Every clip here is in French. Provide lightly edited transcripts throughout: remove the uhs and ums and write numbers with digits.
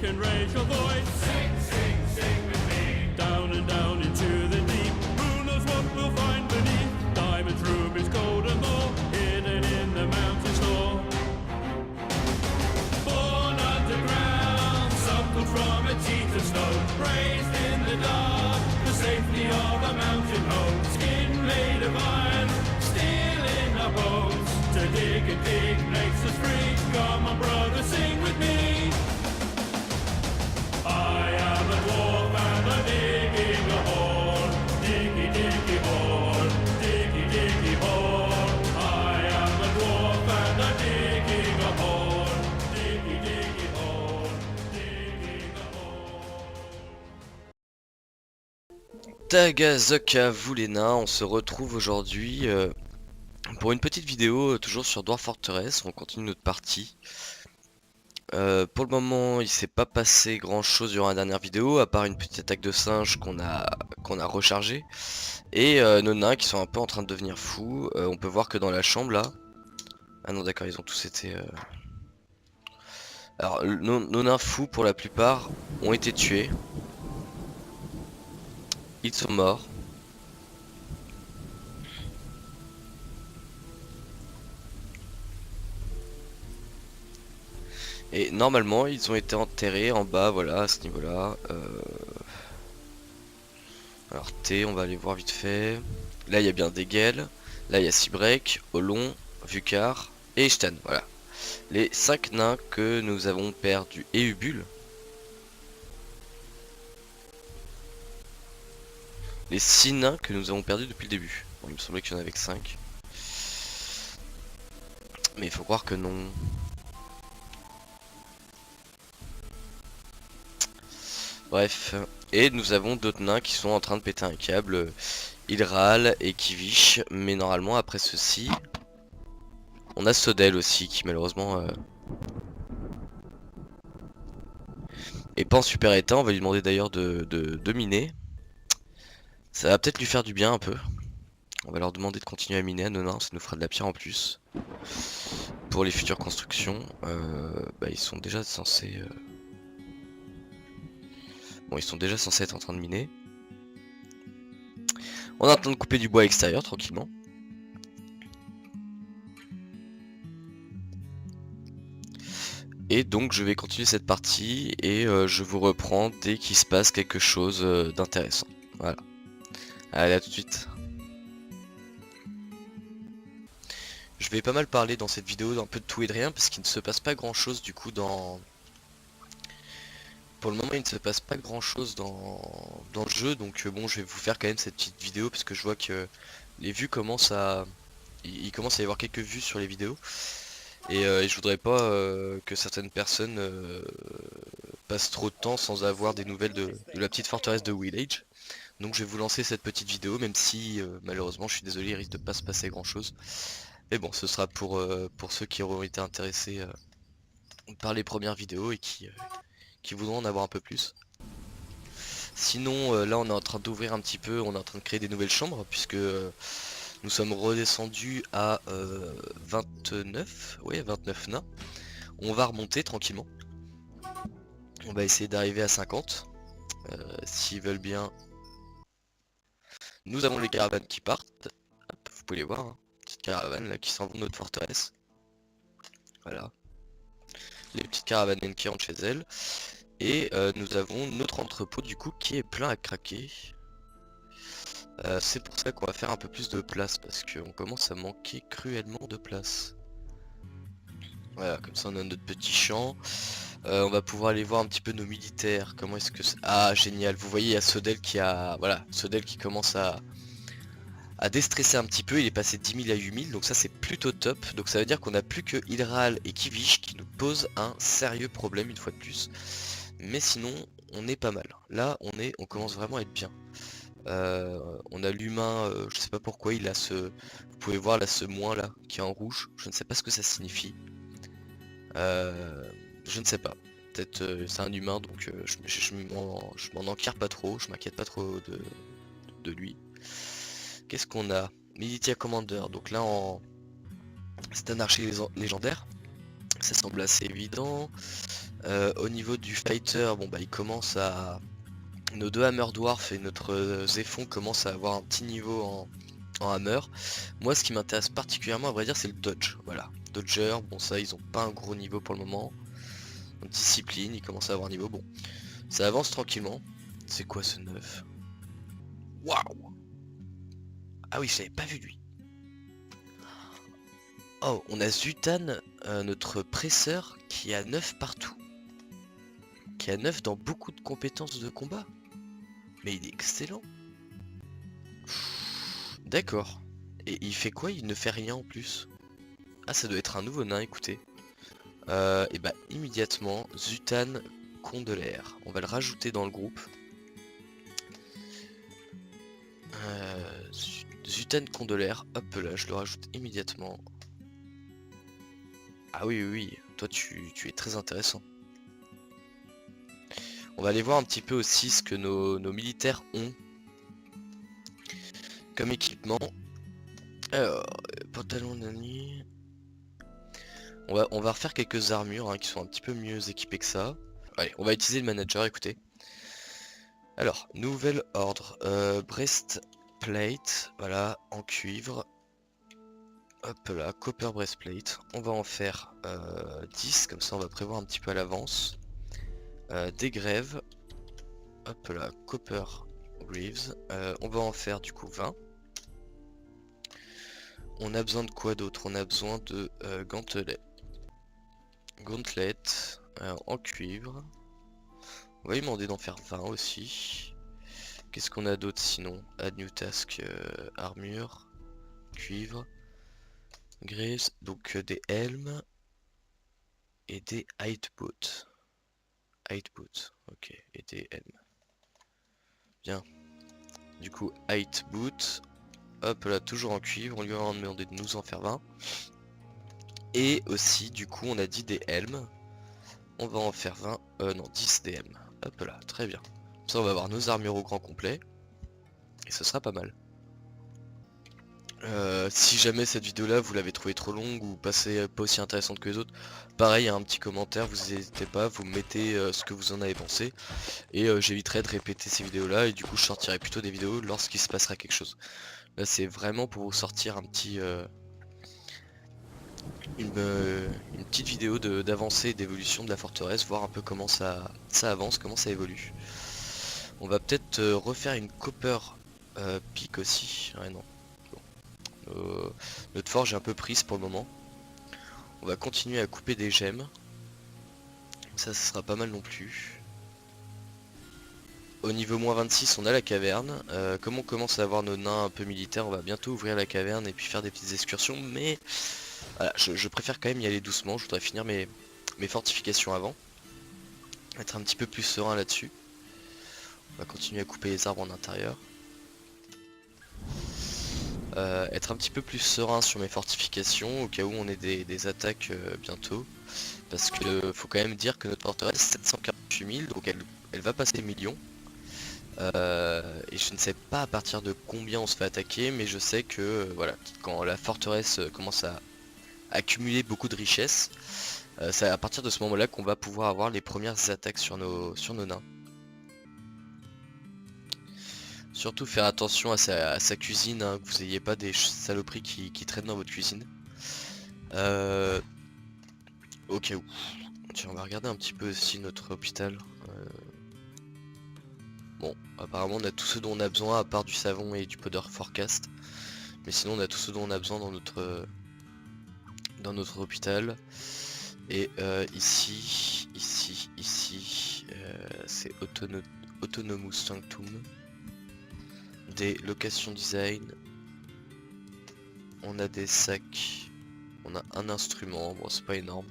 can raise your voice. Sing, sing, sing with me. Down and down into the deep. Who knows what we'll find beneath? Diamonds, rubies, gold and more, hidden in the mountain store. Born underground, suckled from a teeth of snow, raised in the dark, the safety of a mountain home. Skin made of iron, steel in our bones. To dig and dig makes us free. Come on, brother, sing with me. I am a dwarf and I'm digging a hole. Diggy, diggy hole. Diggy, diggy hole. I am a dwarf and I'm digging a hole. Diggy, diggy hole. Digging a hole. Tagazok à vous les nains, on se retrouve aujourd'hui pour une petite vidéo toujours sur Dwarf Fortress. On continue notre partie. Pour le moment il s'est pas passé grand chose durant la dernière vidéo, à part une petite attaque de singe qu'on a rechargée. Et nos nains qui sont un peu en train de devenir fous. On peut voir que dans la chambre là... Ah non d'accord, ils ont tous été... Alors nos nains fous pour la plupart ont été tués. Ils sont morts. Et normalement ils ont été enterrés en bas, voilà, à ce niveau là. Alors T, on va aller voir vite fait. Là il y a bien Degel, là il y a Sibrek, Olon, Vukar et Ishtan, voilà. Les 5 nains que nous avons perdus. Et Ubul. Les 6 nains que nous avons perdus depuis le début. Bon, il me semblait qu'il y en avait que 5. Mais il faut croire que non. Bref, et nous avons d'autres nains qui sont en train de péter un câble, Ilral et Kivish, mais normalement après ceci, on a Sodel aussi qui malheureusement est pas en super état. On va lui demander d'ailleurs de miner. Ça va peut-être lui faire du bien un peu. On va leur demander de continuer à miner à nos nains, ça nous fera de la pierre en plus. Pour les futures constructions, ils sont déjà censés... Bon, ils sont déjà censés être en train de miner. On est en train de couper du bois extérieur tranquillement. Et donc je vais continuer cette partie et je vous reprends dès qu'il se passe quelque chose d'intéressant. Voilà. Allez, à tout de suite. Je vais pas mal parler dans cette vidéo d'un peu de tout et de rien parce qu'il ne se passe pas grand chose du coup dans... Pour le moment il ne se passe pas grand chose dans le jeu, donc bon, je vais vous faire quand même cette petite vidéo parce que je vois que les vues commencent à... Il commence à y avoir quelques vues sur les vidéos. Et je voudrais pas que certaines personnes passent trop de temps sans avoir des nouvelles de la petite forteresse de Village. Donc je vais vous lancer cette petite vidéo, même si malheureusement je suis désolé, il risque de pas se passer grand chose. Mais bon, ce sera pour ceux qui auront été intéressés par les premières vidéos et qui voudront en avoir un peu plus. Sinon là on est en train d'ouvrir un petit peu, on est en train de créer des nouvelles chambres puisque nous sommes redescendus à 29, ouais 29 nains. On va remonter tranquillement. On va essayer d'arriver à 50. S'ils veulent bien. Nous avons les caravanes qui partent. Hop, vous pouvez les voir, hein. Petites caravanes là qui s'en vont de notre forteresse. Voilà. Les petites caravanes qui rentrent chez elles. Et nous avons notre entrepôt du coup qui est plein à craquer. C'est pour ça qu'on va faire un peu plus de place parce qu'on commence à manquer cruellement de place. Voilà, comme ça on a notre petit champ. On va pouvoir aller voir un petit peu nos militaires. Comment est-ce que c'est... Ah génial, vous voyez il y a Sodel qui a... Voilà, Sodel qui commence à déstresser un petit peu. Il est passé de 10 000 à 8 000, donc ça c'est plutôt top. Donc ça veut dire qu'on n'a plus que Ilral et Kivish qui nous posent un sérieux problème une fois de plus. Mais sinon on est pas mal. Là on commence vraiment à être bien. On a l'humain, je sais pas pourquoi il a ce... Vous pouvez voir là ce moins là qui est en rouge. Je ne sais pas ce que ça signifie. Je ne sais pas. Peut-être c'est un humain donc je m'en enquire pas trop. Je m'inquiète pas trop de lui. Qu'est-ce qu'on a? Militia Commander. Donc là c'est un archer légendaire. Ça semble assez évident. Au niveau du fighter, bon bah il commence à... Nos deux Hammer Dwarf et notre Zéphon commencent à avoir un petit niveau en Hammer. Moi ce qui m'intéresse particulièrement à vrai dire c'est le Dodge. Voilà. Dodger, bon ça ils ont pas un gros niveau pour le moment. Discipline, ils commencent à avoir un niveau. Bon. Ça avance tranquillement. C'est quoi ce 9? Waouh! Ah oui, je l'avais pas vu lui. Oh, on a Zutan, notre presseur, qui a 9 partout. Qui a 9 dans beaucoup de compétences de combat. Mais il est excellent. D'accord. Et il fait quoi? Il ne fait rien en plus. Ah, ça doit être un nouveau nain, écoutez. Et bah immédiatement, Zutan Condelaire. On va le rajouter dans le groupe. Zutan Condelaire, hop là, je le rajoute immédiatement. Ah oui, oui, oui, toi tu es très intéressant. On va aller voir un petit peu aussi ce que nos militaires ont comme équipement. Alors, pantalon de nuit. On va refaire quelques armures hein, qui sont un petit peu mieux équipées que ça. Allez, on va utiliser le manager, écoutez. Alors, nouvel ordre. Breastplate, voilà, en cuivre. Hop là, copper breastplate. On va en faire 10, comme ça on va prévoir un petit peu à l'avance. Des grèves. Hop là, copper greaves. On va en faire du coup 20. On a besoin de quoi d'autre? On a besoin de gantelets. Gauntlet en cuivre. On va lui demander d'en faire 20 aussi. Qu'est-ce qu'on a d'autre sinon? Add new task, armure, cuivre, greaves, donc des helms et des height boots. Height boots, ok, et des helms. Bien. Du coup, height boots. Hop là, toujours en cuivre, on lui a demandé de nous en faire 20. Et aussi, du coup, on a dit des helms. On va en faire 20, non, 10 des helms. Hop là, très bien. Ça, on va avoir nos armures au grand complet. Et ce sera pas mal. Si jamais cette vidéo là vous l'avez trouvée trop longue ou pas aussi intéressante que les autres, pareil, un petit commentaire, vous n'hésitez pas, vous mettez ce que vous en avez pensé. Et j'éviterai de répéter ces vidéos là et du coup je sortirai plutôt des vidéos lorsqu'il se passera quelque chose. Là c'est vraiment pour vous sortir un petit une petite vidéo d'avancée et d'évolution de la forteresse, voir un peu comment ça avance, comment ça évolue. On va peut-être refaire une copper pick aussi. Ouais non. Bon. Notre forge est un peu prise pour le moment. On va continuer à couper des gemmes. Ça sera pas mal non plus. Au niveau moins 26 on a la caverne. Comme on commence à avoir nos nains un peu militaires, on va bientôt ouvrir la caverne et puis faire des petites excursions. Mais voilà, je préfère quand même y aller doucement. Je voudrais finir mes fortifications avant. Être un petit peu plus serein là-dessus. On va continuer à couper les arbres en intérieur. Être un petit peu plus serein sur mes fortifications au cas où on ait des attaques bientôt. Parce que faut quand même dire que notre forteresse 748 000, donc elle va passer millions. Et je ne sais pas à partir de combien on se fait attaquer, mais je sais que voilà, quand la forteresse commence à accumuler beaucoup de richesses, c'est à partir de ce moment là qu'on va pouvoir avoir les premières attaques sur nos nains. Surtout faire attention à sa cuisine, hein, que vous n'ayez pas des saloperies qui traînent dans votre cuisine. Au cas où. Tiens, on va regarder un petit peu aussi notre hôpital. Bon, apparemment on a tout ce dont on a besoin à part du savon et du powder forecast. Mais sinon on a tout ce dont on a besoin dans notre hôpital. Et ici, c'est Autonomous Sanctum. Des locations design. On a des sacs. On a un instrument, bon c'est pas énorme.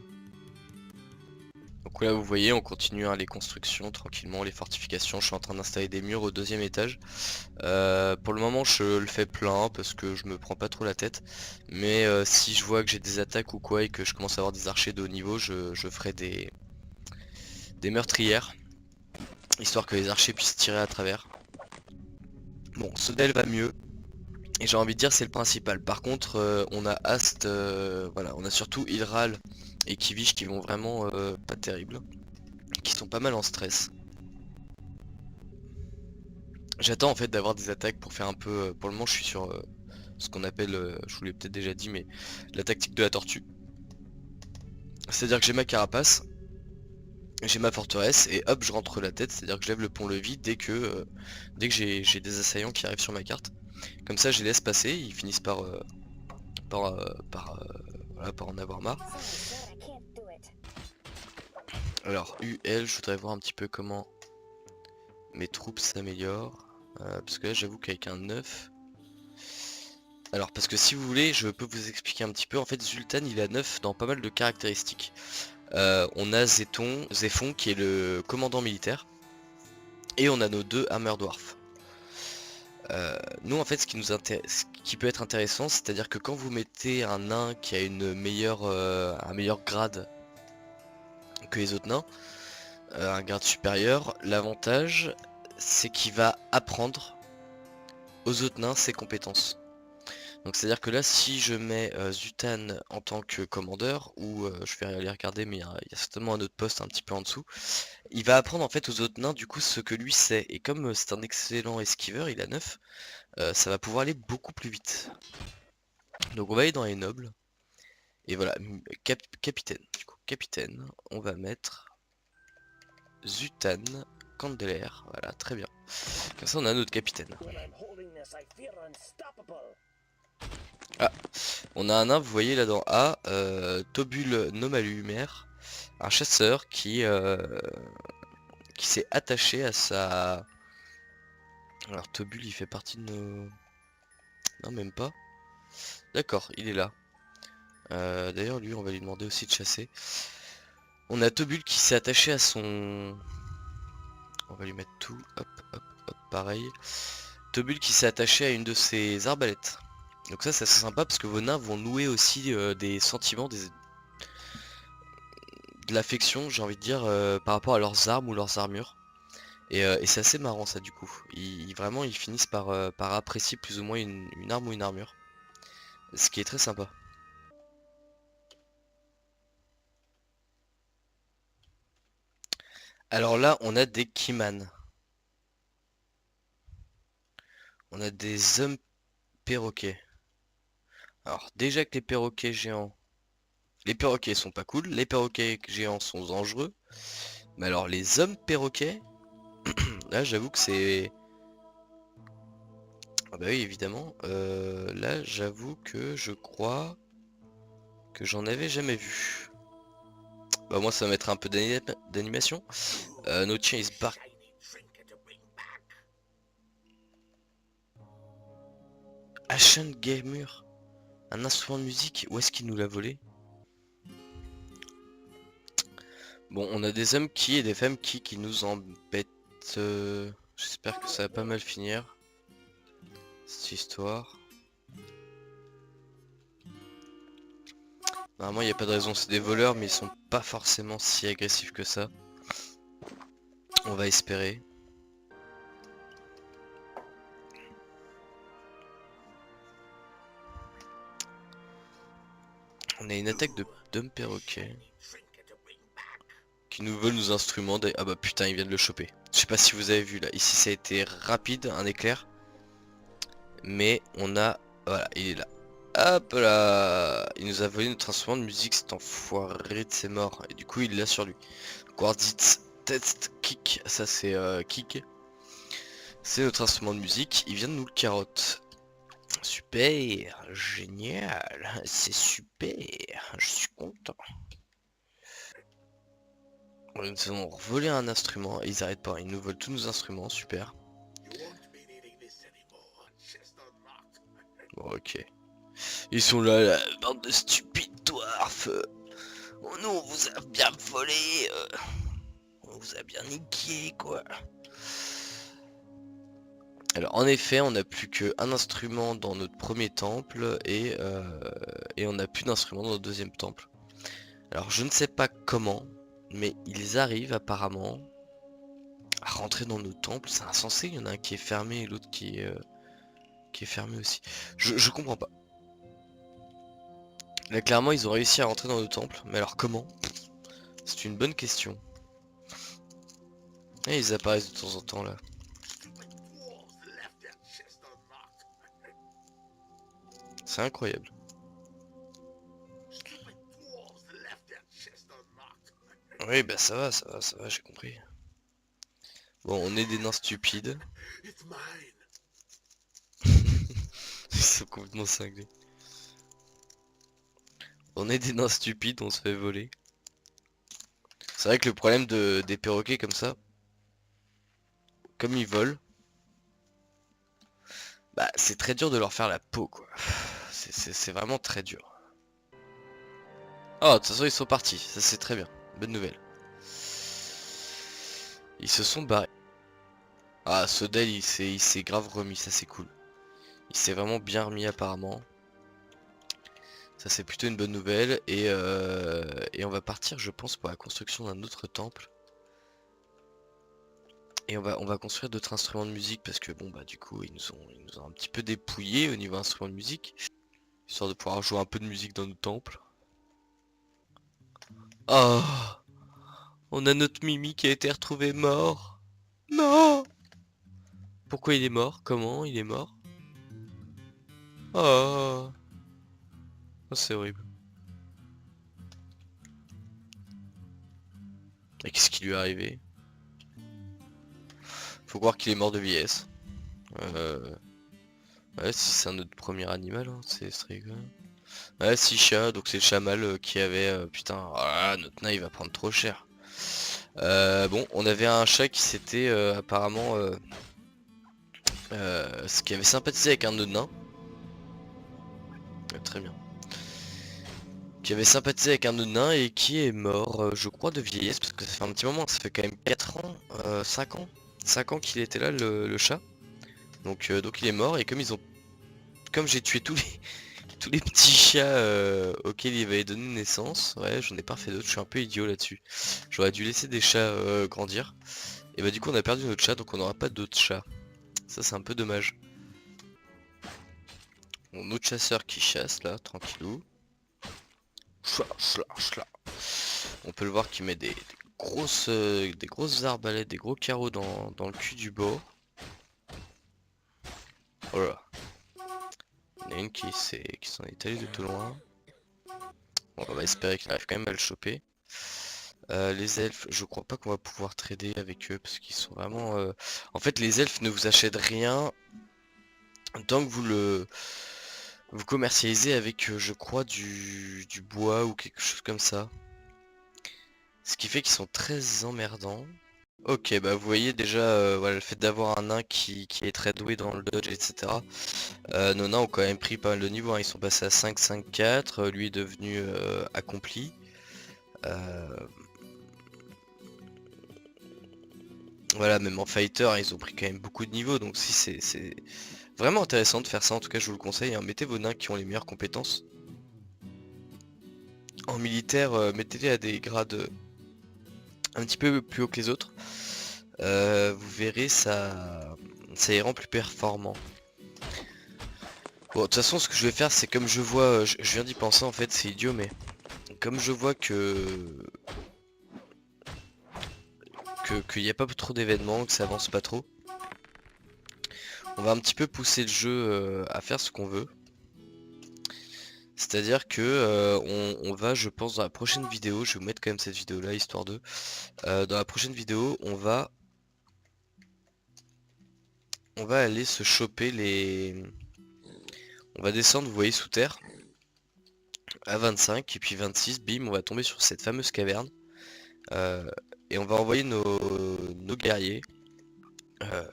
Donc là vous voyez on continue hein, les constructions tranquillement, les fortifications. Je suis en train d'installer des murs au deuxième étage. Pour le moment je le fais plein parce que je me prends pas trop la tête. Mais si je vois que j'ai des attaques ou quoi et que je commence à avoir des archers de haut niveau, je ferai des meurtrières. Histoire que les archers puissent tirer à travers. Bon, Sodel va mieux. Et j'ai envie de dire c'est le principal. Par contre on a Ast, voilà, on a surtout Ilral et Kivich qui vont vraiment pas terrible. qui sont pas mal en stress. J'attends en fait d'avoir des attaques pour faire un peu... pour le moment je suis sur ce qu'on appelle, je vous l'ai peut-être déjà dit, mais la tactique de la tortue. C'est-à-dire que j'ai ma carapace, j'ai ma forteresse et hop je rentre la tête, c'est-à-dire que je lève le pont-levis dès que j'ai des assaillants qui arrivent sur ma carte. Comme ça je les laisse passer, ils finissent voilà, par en avoir marre. Alors UL, je voudrais voir un petit peu comment mes troupes s'améliorent. Parce que là j'avoue qu'avec un 9... Alors parce que si vous voulez je peux vous expliquer un petit peu. En fait Zul'Tan il a 9 dans pas mal de caractéristiques. On a Zéphon qui est le commandant militaire. Et on a nos 2 Hammer Dwarf. Nous en fait ce qui peut être intéressant, c'est à dire que quand vous mettez un nain qui a un meilleur grade que les autres nains, un grade supérieur, l'avantage c'est qu'il va apprendre aux autres nains ses compétences. Donc c'est à dire que là si je mets Zutan en tant que commandeur, ou je vais aller regarder mais il y a certainement un autre poste un petit peu en dessous, il va apprendre en fait aux autres nains du coup ce que lui sait, et comme c'est un excellent esquiveur, il a 9, ça va pouvoir aller beaucoup plus vite. Donc on va aller dans les nobles, et voilà, capitaine, du coup capitaine, on va mettre Zutan Candeler, voilà très bien, comme ça on a notre capitaine. Ah, on a un nain, vous voyez là dans A, Tobul Nomalumer, un chasseur qui s'est attaché à sa... Alors Tobul il fait partie de nos... Non même pas. D'accord, il est là. D'ailleurs lui on va lui demander aussi de chasser. On a Tobul qui s'est attaché à son... On va lui mettre tout, hop, hop, hop, pareil. Tobul qui s'est attaché à une de ses arbalètes. Donc ça c'est assez sympa parce que vos nains vont nouer aussi des sentiments, de l'affection, j'ai envie de dire, par rapport à leurs armes ou leurs armures. Et c'est assez marrant ça du coup. Vraiment ils finissent par apprécier plus ou moins une arme ou une armure. Ce qui est très sympa. Alors là on a des Kiman. On a des hommes perroquets. Alors déjà que les perroquets géants... Les perroquets sont pas cool, les perroquets géants sont dangereux. Mais alors les hommes perroquets... Là j'avoue que c'est... Ah bah oui évidemment. Là j'avoue que je crois que j'en avais jamais vu. Bah moi ça va mettre un peu d'animation. No chase bark. Ashen Gamer. Un instrument de musique, où est-ce qu'il nous l'a volé? Bon on a des hommes qui et des femmes qui nous embêtent. J'espère que ça va pas mal finir cette histoire. Normalement il n'y a pas de raison, c'est des voleurs mais ils sont pas forcément si agressifs que ça. On va espérer. On a une attaque d'hommes perroquets qui nous veulent nos instruments. Ah bah putain ils viennent le choper. Je sais pas si vous avez vu là, ici ça a été rapide, un éclair. Mais on a... Voilà, il est là. Hop là. Il nous a volé notre instrument de musique, cet enfoiré de ses morts. Et du coup il l'a sur lui. Quartzit Test Kick, ça c'est Kick. C'est notre instrument de musique, il vient de nous le carotte. Super, génial, c'est super, je suis content. Ils nous ont volé un instrument et ils arrêtent pas, ils nous volent tous nos instruments, super. Bon, ok. Ils sont là, la bande de stupides dwarfs. Oh non, on vous a bien volé. On vous a bien niqué, quoi. Alors en effet, on n'a plus qu'un instrument dans notre premier temple et on n'a plus d'instrument dans notre deuxième temple. Alors je ne sais pas comment, mais ils arrivent apparemment à rentrer dans nos temples. C'est insensé, il y en a un qui est fermé et l'autre qui est fermé aussi. Je comprends pas. Là clairement ils ont réussi à rentrer dans nos temples, mais alors comment? C'est une bonne question. Et ils apparaissent de temps en temps là. C'est incroyable. Oui, bah ça va, ça va, ça va, j'ai compris. Bon, on est des nains stupides. Ils sont complètement cinglés. On est des nains stupides, on se fait voler. C'est vrai que le problème des perroquets comme ça, comme ils volent, bah c'est très dur de leur faire la peau quoi. C'est vraiment très dur. Oh, de toute façon ils sont partis, ça c'est très bien, bonne nouvelle. Ils se sont barrés. Ah, Sodel il s'est grave remis, ça c'est cool. Il s'est vraiment bien remis apparemment. Ça c'est plutôt une bonne nouvelle et on va partir je pense pour la construction d'un autre temple. Et on va construire d'autres instruments de musique parce que bon bah du coup ils nous ont un petit peu dépouillé au niveau instruments de musique. Histoire de pouvoir jouer un peu de musique dans nos temples. Oh, on a notre Mimi qui a été retrouvé mort. Non. Pourquoi il est mort? Comment il est mort? Oh, oh, c'est horrible. Et qu'est-ce qui lui est arrivé? Faut croire qu'il est mort de vieillesse. Ouais, si c'est un autre premier animal, hein, c'est rigolo. Ouais, si chat, donc c'est le chamal qui avait... putain, ah, notre nain il va prendre trop cher. Bon, on avait un chat qui s'était apparemment... ce qui avait sympathisé avec un autre nain. Très bien. Qui avait sympathisé avec un autre nain et qui est mort, je crois, de vieillesse, parce que ça fait un petit moment, ça fait quand même 4 ans, 5 ans 5 ans qu'il était là, le chat. Donc il est mort, et comme j'ai tué tous les petits chats auxquels il avait donné naissance, ouais, j'en ai pas fait d'autres, je suis un peu idiot là-dessus. J'aurais dû laisser des chats grandir. Et bah du coup on a perdu notre chat, donc on n'aura pas d'autres chats. Ça c'est un peu dommage. Bon, notre chasseur qui chasse là, tranquillou. Chla, chla, chla. On peut le voir qui met des grosses arbalètes, des gros carreaux dans le cul du bord. Oh là. Il y en a une qui s'en est allée de tout loin. Bon, on va espérer qu'il arrive quand même à le choper. Les elfes, je crois pas qu'on va pouvoir trader avec eux parce qu'ils sont vraiment... En fait, les elfes ne vous achètent rien tant que vous commercialisez avec, je crois, du bois ou quelque chose comme ça. Ce qui fait qu'ils sont très emmerdants. Ok, bah vous voyez déjà, voilà, le fait d'avoir un nain qui est très doué dans le dodge, etc. Nos nains ont quand même pris pas mal de niveaux, hein. Ils sont passés à 5, 5, 4. Lui est devenu accompli. Voilà, même en fighter, ils ont pris quand même beaucoup de niveaux. Donc si c'est vraiment intéressant de faire ça, en tout cas je vous le conseille, hein. Mettez vos nains qui ont les meilleures compétences. En militaire, mettez-les à des grades un petit peu plus haut que les autres. Vous verrez, ça les rend plus performants. Bon, de toute façon, ce que je vais faire, c'est comme je vois, je viens d'y penser en fait, c'est idiot, mais comme je vois qu'il n'y a pas trop d'événements, que ça avance pas trop, on va un petit peu pousser le jeu à faire ce qu'on veut. C'est-à-dire que on va, je pense, dans la prochaine vidéo, je vais vous mettre quand même cette vidéo là, histoire de... dans la prochaine vidéo, on va aller se choper les... On va descendre, vous voyez, sous terre, à 25, et puis 26, bim, on va tomber sur cette fameuse caverne. Et on va envoyer nos guerriers euh,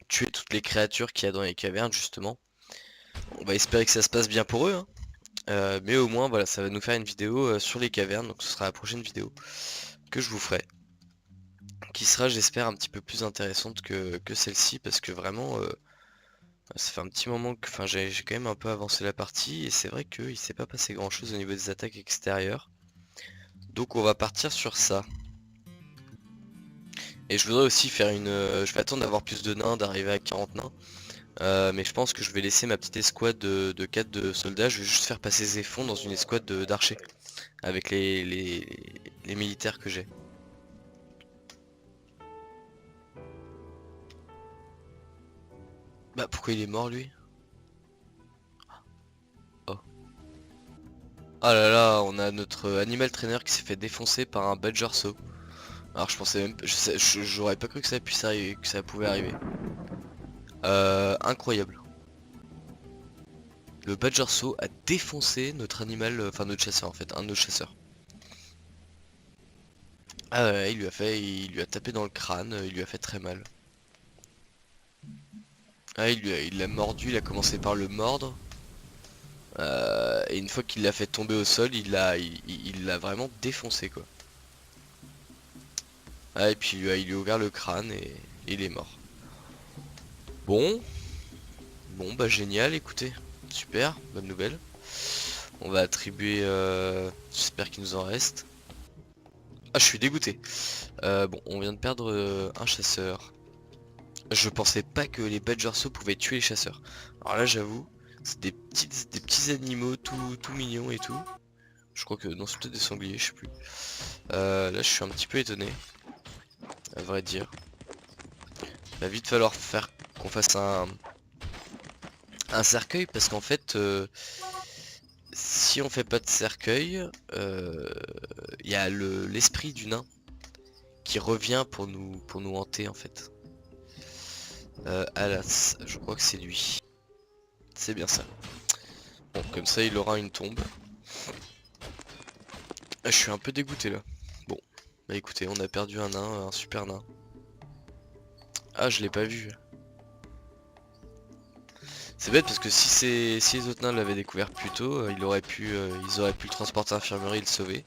tuer toutes les créatures qu'il y a dans les cavernes, justement. On va espérer que ça se passe bien pour eux, hein. Mais au moins, voilà, ça va nous faire une vidéo sur les cavernes, donc ce sera la prochaine vidéo que je vous ferai. Qui sera, j'espère, un petit peu plus intéressante que celle-ci, parce que vraiment, ça fait un petit moment que... Enfin, j'ai quand même un peu avancé la partie, et c'est vrai qu'il s'est pas passé grand-chose au niveau des attaques extérieures. Donc on va partir sur ça. Et je voudrais aussi faire une... je vais attendre d'avoir plus de nains, d'arriver à 40 nains. Mais je pense que je vais laisser ma petite escouade de 4 de soldats. Je vais juste faire passer Zéphon dans une escouade d'archers. Avec les militaires que j'ai. Bah pourquoi il est mort lui? Oh. Ah là là, on a notre animal trainer qui s'est fait défoncer par un badger saut. Alors je pensais même, j'aurais pas cru que ça puisse arriver, que ça pouvait arriver. Incroyable. Le badger saut a défoncé notre animal, enfin notre chasseur en fait, un de nos chasseurs. Ah ouais, il lui a tapé dans le crâne, il lui a fait très mal. Ah il l'a mordu, il a commencé par le mordre. Et une fois qu'il l'a fait tomber au sol, il l'a vraiment défoncé quoi. Ah et puis il lui a ouvert le crâne et il est mort. Bon, bon bah génial, écoutez, super, bonne nouvelle. On va attribuer, j'espère qu'il nous en reste. Ah je suis dégoûté. Bon, on vient de perdre un chasseur. Je pensais pas que les badgersaux pouvaient tuer les chasseurs. Alors là j'avoue, c'est des petits animaux tout mignons et tout. Je crois que non c'est peut-être des sangliers, je sais plus. Là je suis un petit peu étonné, à vrai dire. Va vite falloir faire qu'on fasse un cercueil parce qu'en fait si on fait pas de cercueil, il y a l'esprit du nain qui revient pour nous hanter en fait. Alas, je crois que c'est lui. C'est bien ça. Bon, comme ça il aura une tombe. Ah, je suis un peu dégoûté là. Bon, bah écoutez, on a perdu un nain, un super nain. Ah, je l'ai pas vu. C'est bête parce que si les autres nains l'avaient découvert plus tôt, ils auraient pu le transporter à l'infirmerie et le sauver.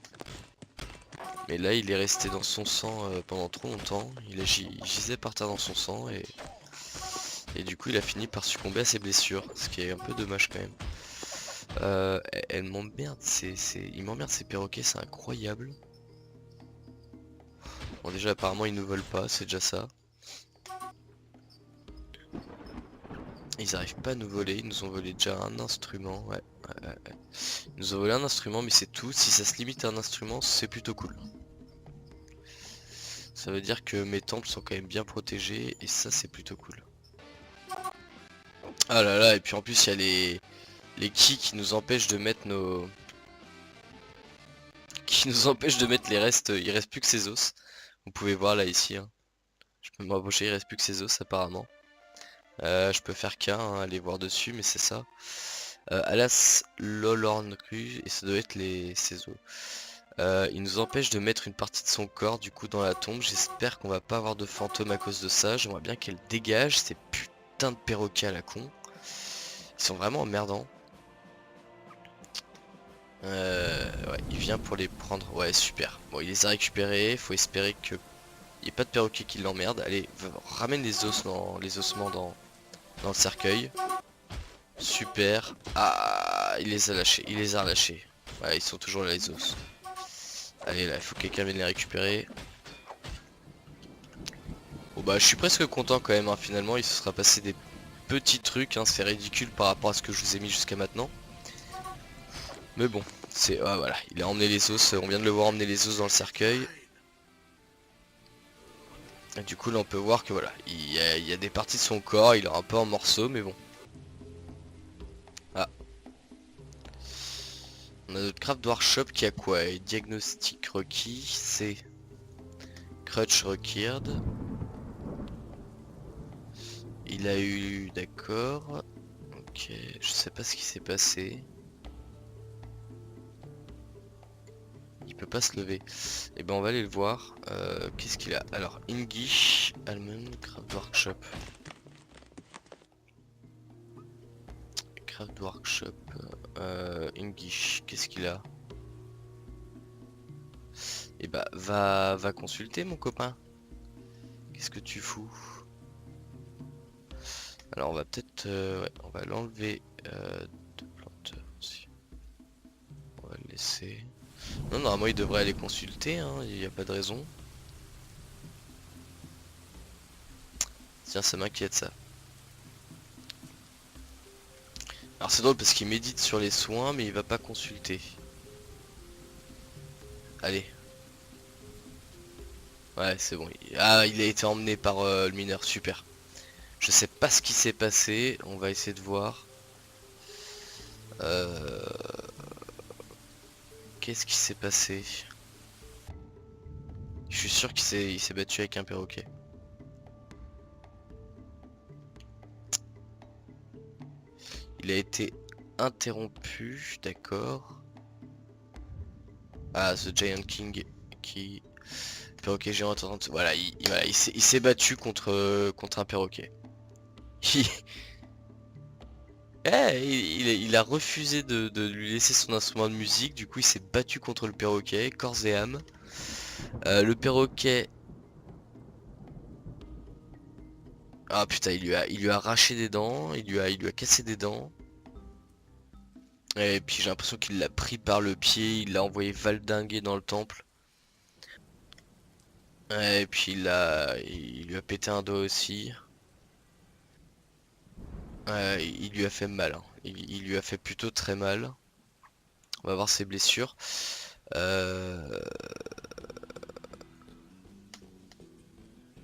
Mais là, il est resté dans son sang pendant trop longtemps. Il gisait par terre dans son sang et du coup, il a fini par succomber à ses blessures, ce qui est un peu dommage quand même. Elle m'emmerde, il m'emmerde ces perroquets, c'est incroyable. Bon déjà apparemment ils nous volent pas, c'est déjà ça. Ils arrivent pas à nous voler, ils nous ont volé déjà un instrument, ouais. Ils nous ont volé un instrument mais c'est tout, si ça se limite à un instrument c'est plutôt cool. Ça veut dire que mes temples sont quand même bien protégés et ça c'est plutôt cool. Ah là là, et puis en plus il y a les quis qui nous empêchent de mettre nos... qui nous empêchent de mettre les restes, il reste plus que ses os. Vous pouvez voir là ici, hein. Je peux me rapprocher, il reste plus que ses os apparemment. Je peux faire qu'un, hein, aller voir dessus, mais c'est ça. Alas Lolorn Cru, et ça doit être ses os. Il nous empêche de mettre une partie de son corps du coup dans la tombe. J'espère qu'on va pas avoir de fantômes à cause de ça. J'aimerais bien qu'elle dégage ces putains de perroquets à la con. Ils sont vraiment emmerdants. Ouais, il vient pour les prendre. Ouais, super. Bon, il les a récupérés. Faut espérer que il n'y ait pas de perroquet qui l'emmerde. Allez, ramène les ossements dans le cercueil. Super. Ah, il les a lâchés. Il les a relâchés. Ouais, ils sont toujours là les os. Allez, là, il faut que quelqu'un vienne les récupérer. Bon bah, je suis presque content quand même, hein. Finalement, il se sera passé des petits trucs, hein. C'est ridicule par rapport à ce que je vous ai mis jusqu'à maintenant. Mais bon, c'est... Ah, voilà, il a emmené les os. On vient de le voir emmener les os dans le cercueil. Et du coup, là, on peut voir que voilà, il y a des parties de son corps. Il est un peu en morceaux, mais bon. Ah. On a notre craft workshop qui a quoi? Et diagnostic requis, c'est crutch required. Il a eu, d'accord. Ok, je sais pas ce qui s'est passé. Il peut pas se lever. Et ben on va aller le voir. Qu'est-ce qu'il a? Alors, English, Almond, craft workshop. Craft workshop. English, qu'est-ce qu'il a? Et bah va consulter mon copain. Qu'est-ce que tu fous? Alors on va peut-être ouais, on va l'enlever de planteur aussi. On va le laisser. Non, normalement il devrait aller consulter, hein, il n'y a pas de raison. Tiens, ça m'inquiète ça. Alors c'est drôle parce qu'il médite sur les soins mais il va pas consulter. Allez. Ouais, c'est bon. Ah, il a été emmené par le mineur, super. Je sais pas ce qui s'est passé, on va essayer de voir. Qu'est-ce qui s'est passé? Je suis sûr qu'il s'est battu avec un perroquet. Il a été interrompu, d'accord. Ah, The Giant King qui... Perroquet géant voilà, il s'est battu contre un perroquet. Il a refusé de lui laisser son instrument de musique, du coup il s'est battu contre le perroquet, corps et âme. Le perroquet... Ah putain, il lui a arraché des dents, il lui a cassé des dents. Et puis j'ai l'impression qu'il l'a pris par le pied, il l'a envoyé valdinguer dans le temple. Et puis il lui a pété un doigt aussi. Il lui a fait mal, hein. Il lui a fait plutôt très mal. On va voir ses blessures.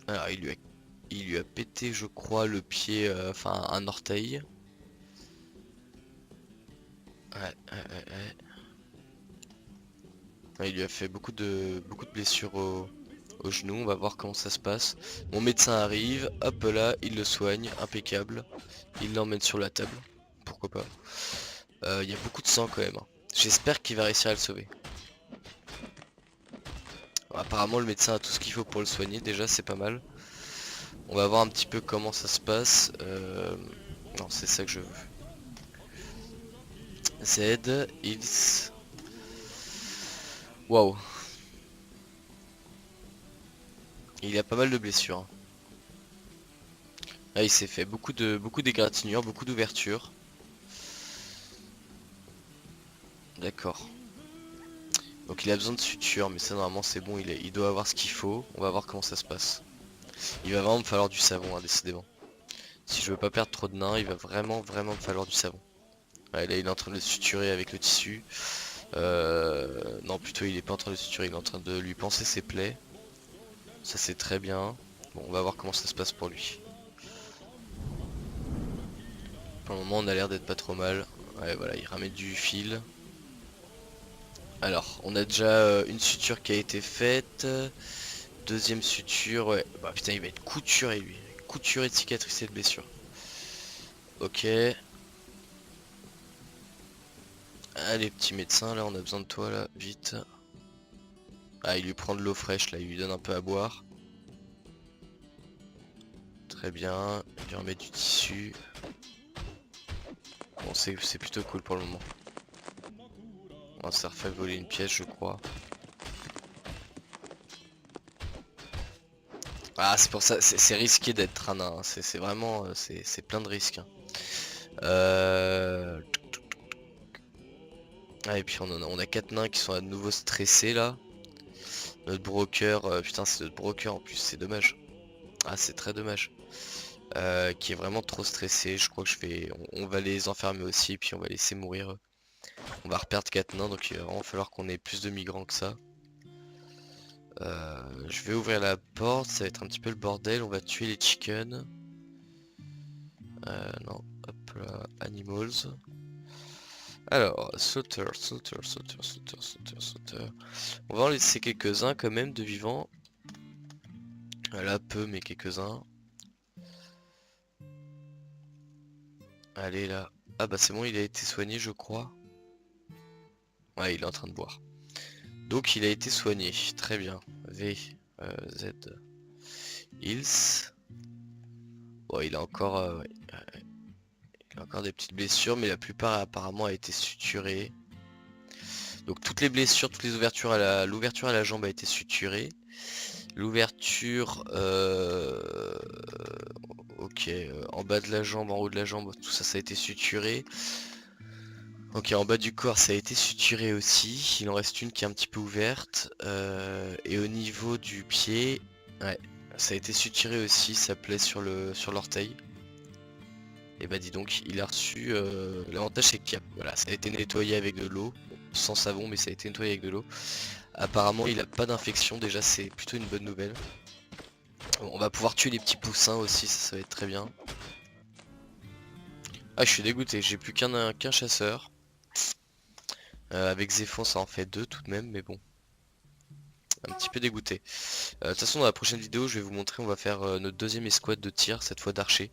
Alors il lui a pété, je crois, le pied, enfin un orteil. Ouais, il lui a fait beaucoup de blessures au genou. On va voir comment ça se passe. Mon médecin arrive, hop là, il le soigne, impeccable. Il l'emmène sur la table, pourquoi pas. Il y a beaucoup de sang quand même, hein. J'espère qu'il va réussir à le sauver. Bon, apparemment le médecin a tout ce qu'il faut pour le soigner, déjà c'est pas mal. On va voir un petit peu comment ça se passe. Non, c'est ça que je veux. Z, Hills. Waouh. Il a pas mal de blessures, hein. Là, il s'est fait beaucoup d'égratignures, beaucoup d'ouvertures. D'accord. Donc il a besoin de suture, mais ça normalement c'est bon, il doit avoir ce qu'il faut. On va voir comment ça se passe. Il va vraiment me falloir du savon, hein, décidément. Si je veux pas perdre trop de nains, il va vraiment me falloir du savon. Ouais, là il est en train de le suturer avec le tissu. Non, plutôt il est pas en train de le suturer, il est en train de lui panser ses plaies. Ça c'est très bien. Bon, on va voir comment ça se passe pour lui. Pour le moment on a l'air d'être pas trop mal. Ouais, voilà, il ramène du fil. Alors, on a déjà une suture qui a été faite. Deuxième suture, ouais. Bah putain, il va être couturé lui. Couturé de cicatrices et de blessures. Ok. Allez, petit médecin, là, on a besoin de toi, là, vite. Ah, il lui prend de l'eau fraîche, là, il lui donne un peu à boire. Très bien, il lui remet du tissu. Bon, c'est plutôt cool pour le moment. On s'est refait voler une pièce, je crois. Ah, c'est pour ça, c'est risqué d'être un nain, hein. C'est vraiment, c'est plein de risques, hein. Ah, et puis on a 4 nains qui sont à nouveau stressés là. Notre broker, putain c'est notre broker en plus, c'est dommage. Ah c'est très dommage. Qui est vraiment trop stressé, je crois que on va les enfermer aussi et puis on va laisser mourir. On va reperdre 4 nains donc il va vraiment falloir qu'on ait plus de migrants que ça. Je vais ouvrir la porte, ça va être un petit peu le bordel, on va tuer les chickens. Non, hop là, animals. Alors, sauter. On va en laisser quelques-uns quand même de vivants. Là, peu, mais quelques-uns. Allez, là. Ah bah c'est bon, il a été soigné, je crois. Ouais, il est en train de boire. Donc, il a été soigné. Très bien. V, Z, Hills. Bon, il a encore... ouais. Il a encore des petites blessures, mais la plupart apparemment a été suturée. Donc toutes les blessures, toutes les ouvertures l'ouverture à la jambe a été suturée. L'ouverture ok, en bas de la jambe, en haut de la jambe, tout ça, ça a été suturé. Ok, en bas du corps, ça a été suturé aussi. Il en reste une qui est un petit peu ouverte. Et au niveau du pied, ouais, ça a été suturé aussi, ça plaît sur l'orteil. Et bah dis donc, il a reçu... L'avantage c'est que voilà, ça a été nettoyé avec de l'eau. Sans savon, mais ça a été nettoyé avec de l'eau. Apparemment, il a pas d'infection, déjà c'est plutôt une bonne nouvelle. On va pouvoir tuer les petits poussins aussi, ça va être très bien. Ah, je suis dégoûté, j'ai plus qu'un chasseur. Avec Zéphon ça en fait 2 tout de même, mais bon. Un petit peu dégoûté. De toute façon dans la prochaine vidéo je vais vous montrer, on va faire notre deuxième escouade de tir, cette fois d'archers.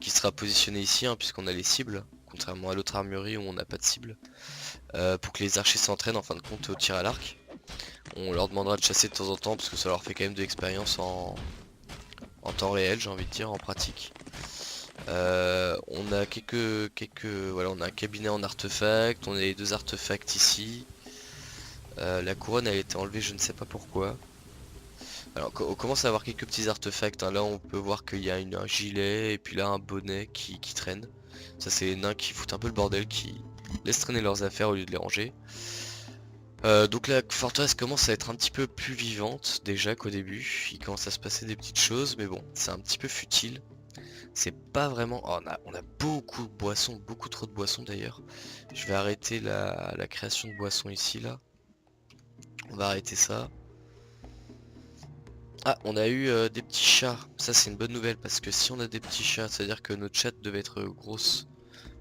Qui sera positionné ici, hein, puisqu'on a les cibles. Contrairement à l'autre armurerie où on n'a pas de cible. Pour que les archers s'entraînent en fin de compte au tir à l'arc. On leur demandera de chasser de temps en temps parce que ça leur fait quand même de l'expérience en temps réel, j'ai envie de dire, en pratique. On a voilà, on a un cabinet en artefact, on a les 2 artefacts ici. La couronne a été enlevée, je ne sais pas pourquoi. Alors on commence à avoir quelques petits artefacts, hein. Là on peut voir qu'il y a un gilet et puis là un bonnet qui traîne. Ça c'est les nains qui foutent un peu le bordel, qui laissent traîner leurs affaires au lieu de les ranger. Donc la forteresse commence à être un petit peu plus vivante déjà qu'au début. Il commence à se passer des petites choses, mais bon, c'est un petit peu futile. C'est pas vraiment... Oh, on a beaucoup de boissons, beaucoup trop de boissons d'ailleurs. Je vais arrêter la création de boissons ici, là. On va arrêter ça. Ah, on a eu des petits chats. Ça c'est une bonne nouvelle, parce que si on a des petits chats, c'est-à-dire que notre chatte devait être grosse.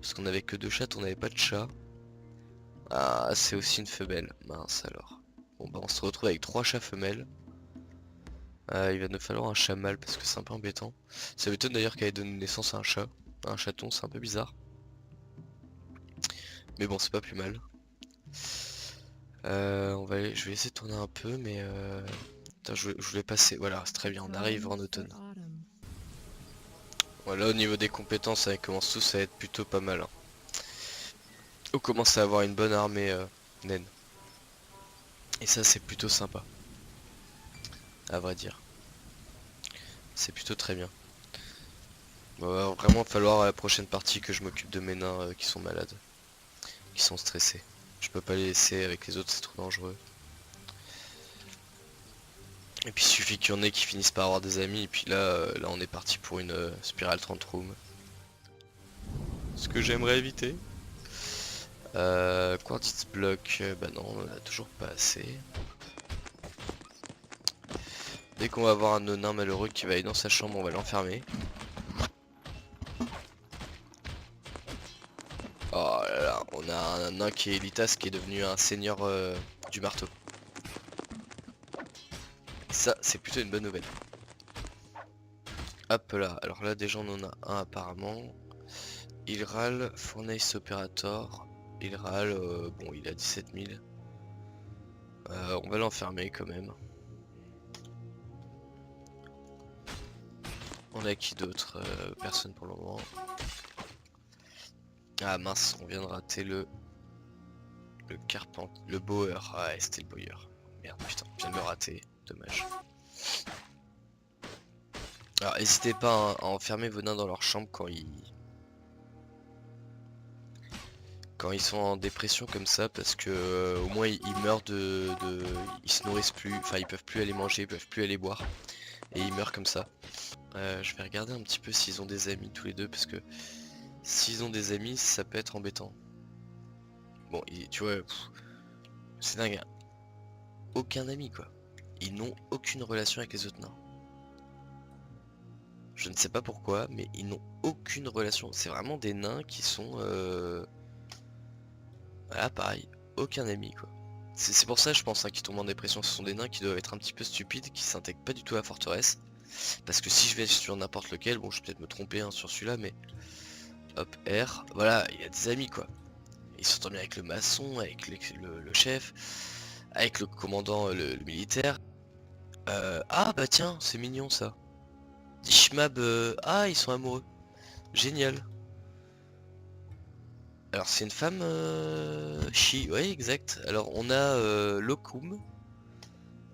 Parce qu'on avait que 2 chattes, on n'avait pas de chat. Ah, c'est aussi une femelle. Mince alors. Bon bah on se retrouve avec 3 chats femelles. Il va nous falloir un chat mâle parce que c'est un peu embêtant. Ça m'étonne d'ailleurs qu'elle ait donné naissance à un chat. Un chaton, c'est un peu bizarre. Mais bon, c'est pas plus mal. Je vais essayer de tourner un peu, mais attends, je voulais passer. Voilà, c'est très bien, on arrive en automne. Voilà, au niveau des compétences, ça commence tous à être plutôt pas mal, hein. On commence à avoir une bonne armée naine. Et ça, c'est plutôt sympa. À vrai dire. C'est plutôt très bien. Bon, va vraiment falloir à la prochaine partie que je m'occupe de mes nains qui sont malades. Qui sont stressés. Je peux pas les laisser avec les autres, c'est trop dangereux. Et puis il suffit qu'il y en ait qui finissent par avoir des amis, et puis là on est parti pour une spirale 30 room. Ce que j'aimerais éviter. Quartz block, bah non, on en a toujours pas assez. Dès qu'on va avoir un nain malheureux qui va aller dans sa chambre, on va l'enfermer. Oh là là, on a un nain qui est Elitas qui est devenu un seigneur du marteau. Ça, c'est plutôt une bonne nouvelle. Hop là, alors là déjà on en a un apparemment. Il râle, Fournace Operator. Il râle, bon il a 17 000. On va l'enfermer quand même. On a qui d'autre? Personne pour le moment. Ah mince, on vient de rater le carpent, le bower. Ah ouais, c'était le bower. Merde, putain, je viens de le rater. Dommage. Alors n'hésitez pas à enfermer vos nains dans leur chambre quand ils sont en dépression comme ça, parce que au moins ils meurent ils se nourrissent plus, enfin ils peuvent plus aller manger, ils peuvent plus aller boire, et ils meurent comme ça. Je vais regarder un petit peu s'ils ont des amis tous les deux, parce que s'ils ont des amis ça peut être embêtant. Bon, tu vois, c'est dingue, hein. Aucun ami quoi. Ils n'ont aucune relation avec les autres nains. Je ne sais pas pourquoi, mais ils n'ont aucune relation. C'est vraiment des nains qui sont... Voilà, pareil, aucun ami quoi. C'est pour ça je pense, hein, qu'ils tombent en dépression. Ce sont des nains qui doivent être un petit peu stupides, qui s'intègrent pas du tout à la forteresse. Parce que si je vais sur n'importe lequel, bon je vais peut-être me tromper hein, sur celui-là, mais... Hop, R, voilà, il y a des amis quoi. Ils s'entendent bien avec le maçon, avec le chef, avec le commandant, le militaire. Ah bah tiens, c'est mignon ça. Dishmab, ah ils sont amoureux. Génial. Alors c'est une femme Shi, ouais exact. Alors on a Lokum,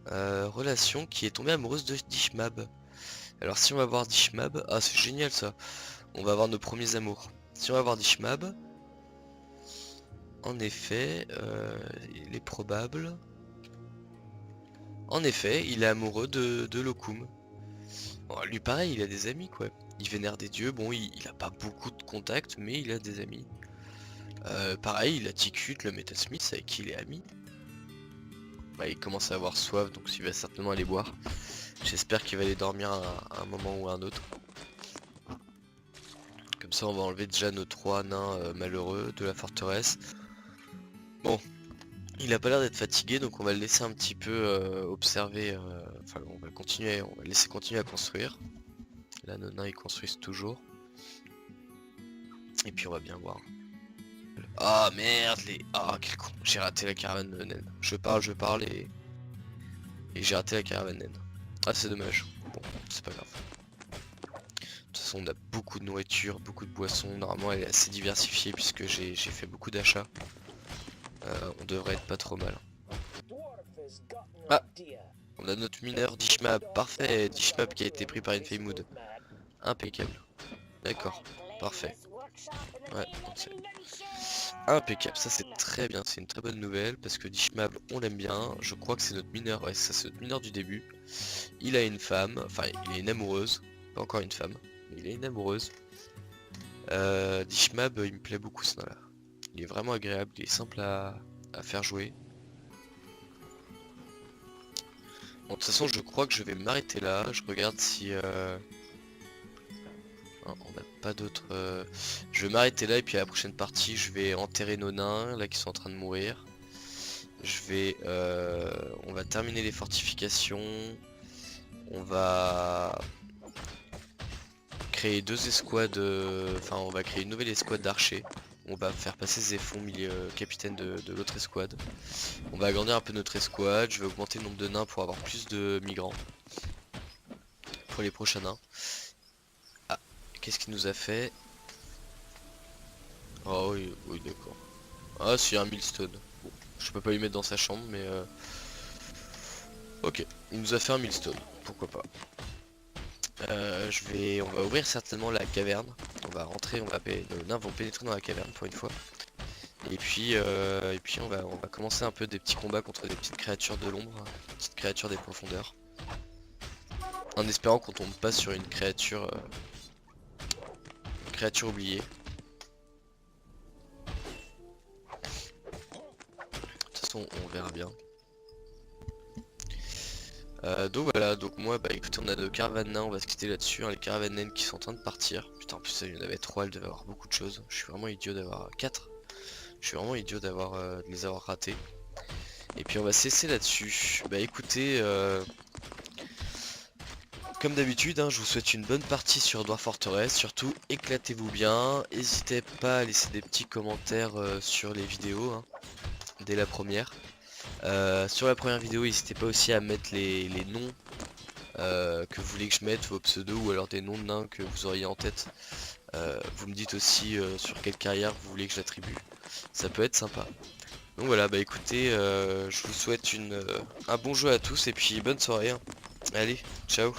relation qui est tombée amoureuse de Dishmab. Alors si on va voir Dishmab, ah c'est génial ça. On va avoir nos premiers amours. Si on va voir Dishmab, en effet, il est probable. En effet, il est amoureux de Lokum. Bon, lui pareil, il a des amis quoi. Il vénère des dieux, bon il a pas beaucoup de contacts, mais il a des amis. Pareil, il a Ticut, le Metalsmith avec qui il est ami. Bah, il commence à avoir soif, donc il va certainement aller boire. J'espère qu'il va aller dormir à un moment ou à un autre. Comme ça on va enlever déjà nos 3 nains malheureux de la forteresse. Bon, il a pas l'air d'être fatigué, donc on va le laisser un petit peu observer, enfin on va le laisser continuer à construire. Là nos nains ils construisent toujours. Et puis on va bien voir. Ah merde ah quel con, j'ai raté la caravane de naine. Je parle et j'ai raté la caravane naine. Ah c'est dommage, bon c'est pas grave. De toute façon on a beaucoup de nourriture, beaucoup de boissons, normalement elle est assez diversifiée puisque j'ai fait beaucoup d'achats. On devrait être pas trop mal. Ah, on a notre mineur Dishmab, parfait, Dishmab qui a été pris par une Mood. Impeccable. D'accord, parfait. Ouais, impeccable, ça c'est très bien, c'est une très bonne nouvelle parce que Dishmab on l'aime bien, je crois que c'est notre mineur, ouais ça c'est notre mineur du début. Il a une femme, enfin il a une amoureuse, pas encore une femme, mais il a une amoureuse. Dishmab il me plaît beaucoup ce nain là, il est vraiment agréable, il est simple à faire jouer. Bon, de toute façon je crois que je vais m'arrêter là, je regarde si... on n'a pas d'autres... Je vais m'arrêter là et puis à la prochaine partie je vais enterrer nos nains là qui sont en train de mourir. Je vais... On va terminer les fortifications. On va créer 2 escouades... Enfin on va créer une nouvelle escouade d'archers. On va faire passer Zéphon capitaine de l'autre escouade. On va agrandir un peu notre escouade. Je vais augmenter le nombre de nains pour avoir plus de migrants. Pour les prochains nains. Ah, qu'est-ce qu'il nous a fait? Oh oui, oui d'accord. Ah c'est un millstone. Bon, je peux pas lui mettre dans sa chambre mais... Ok, il nous a fait un millstone, pourquoi pas. On va ouvrir certainement la caverne. On va rentrer, nos nains vont pénétrer dans la caverne pour une fois. Et puis on va commencer un peu des petits combats contre des petites créatures de l'ombre, des petites créatures des profondeurs. En espérant qu'on tombe pas sur une créature oubliée. De toute façon on verra bien. Donc voilà, donc moi bah écoutez on a 2 caravanes nains, on va se quitter là-dessus, hein, les caravanes naines qui sont en train de partir. Putain en plus il y en avait 3, elles devaient avoir beaucoup de choses. Je suis vraiment idiot d'avoir 4. Je suis vraiment idiot de les avoir ratés. Et puis on va cesser là-dessus. Bah écoutez, comme d'habitude, hein, je vous souhaite une bonne partie sur Dwarf Fortress. Surtout éclatez-vous bien. N'hésitez pas à laisser des petits commentaires sur les vidéos, hein, dès la première. Sur la première vidéo, n'hésitez pas aussi à mettre les noms que vous voulez que je mette, vos pseudos ou alors des noms de nains que vous auriez en tête. Vous me dites aussi sur quelle carrière vous voulez que je l'attribue. Ça peut être sympa. Donc voilà, bah écoutez, je vous souhaite un bon jeu à tous et puis bonne soirée, hein. Allez, ciao.